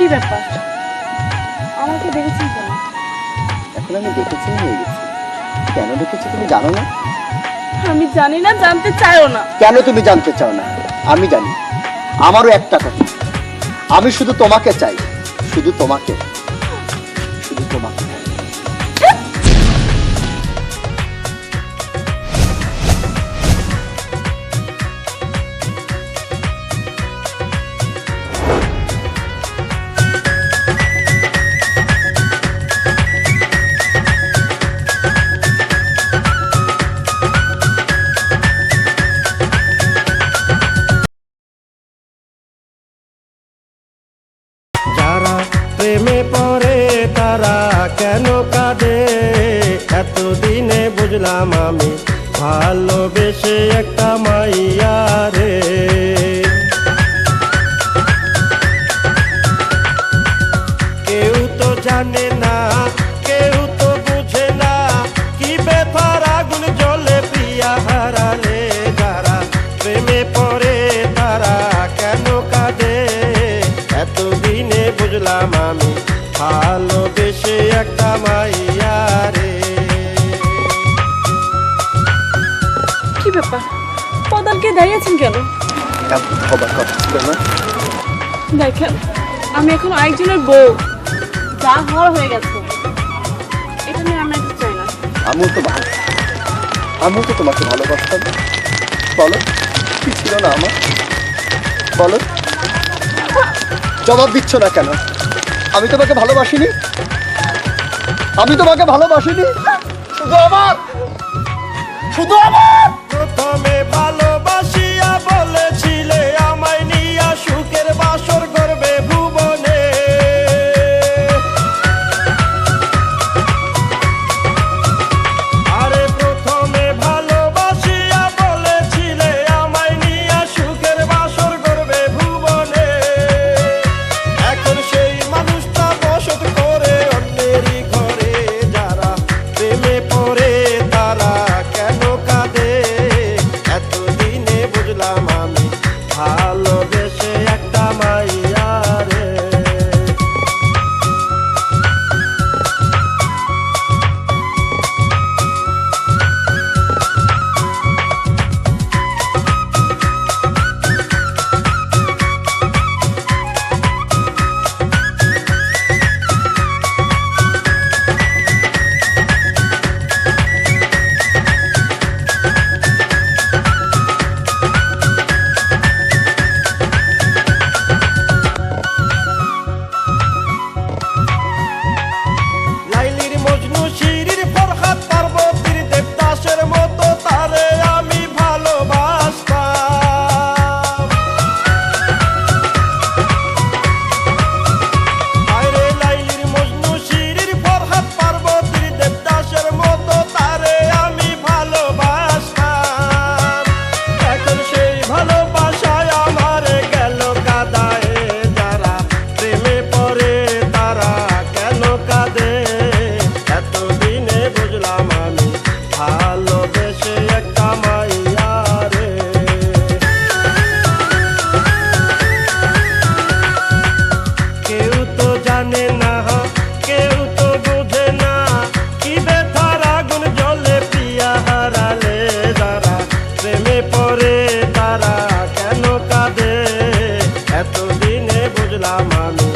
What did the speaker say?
কি ব্যাপার? আমাকে দেখেছেন কেন? এখন আমি দেখেছি হয়ে গেছি। কেন দেখেছি তুমি জানো না? আমি জানি না, জানতে চাইও না। কেন তুমি জানতে চাও না? আমি জানি। আমারও একটা কথা, আমি শুধু তোমাকে চাই, শুধু তোমাকে, শুধু তোমাকে। যারা প্রেমে পড়ে তারা কেন কাঁদে, এতদিনে বুঝলাম আমি ভালোবেসে একটা মাইয়া রে। কেউ তো জানে না, কেউ তো বুঝে না, কি ব্যথার আগুন জ্বলে প্রিয়া হারালে। যারা প্রেমে পড়ে তারা কেন কাঁদে, এতদিনে বুঝলাম আমি ভালোবেসে একটা মাইয়া রে। কি ব্যাপার? পদালকে দাঁড়িয়েছেন কেন? হবার কথা ছিল না? দেখেন, আমি এখন আরেকজনের বউ, যা হওয়ার হয়ে গেছে। এটা নিয়ে আমরা কিছু চাই না। আমিও তো তোমাকে ভালোবাসতাম। বলো কি ছিল না আমার? বলো, জবাব দিচ্ছ না কেন? আমি তোমাকে ভালোবাসিনি, আমি তোমাকে ভালোবাসিনি। শুধু আমার, শুধু আমার। প্রথমে ভালোবাসিয়া বলেছিলে আমায় নিয়া সুখের বাসর করবে ভুবনে। আরে প্রথমে ভালোবাসিয়া বলেছিলে আমায় নিয়া সুখের বাসর করবে ভুবনে। এখন সেই মানুষটা বসত করে অন্যেরই ঘরে। যারা প্রেমে পড়ে তারা কেন কাঁদে, এতদিনে বুঝলাম আমি ভালোবেসে একটা মাইয়া রে। লাইলির মজনু শিরির ফরহাদ পার্বতীর দেবদাসের মতো তারে আমি ভালোবাসতাম। আরে লাইলির মজনু শিরির ফরহাদ পার্বতীর দেবদাসের মতো তারে আমি ভালোবাসতাম। এখন সেই ভালোবাসায় আমারে গেল কাদায়ে। যারা প্রেমে পড়ে তারা কেন কাঁদে, এতদিনে বুঝলাম আমি ভালোবেসে একটা মাইয়া রে। কেউ তো জানে না, কেউ তো বুঝে না, কি ব্যথার আগুন জ্বলে প্রিয়া হারালে। যারা প্রেমে পড়ে তারা কেন কাঁদে, এতদিনে বুঝলাম আমি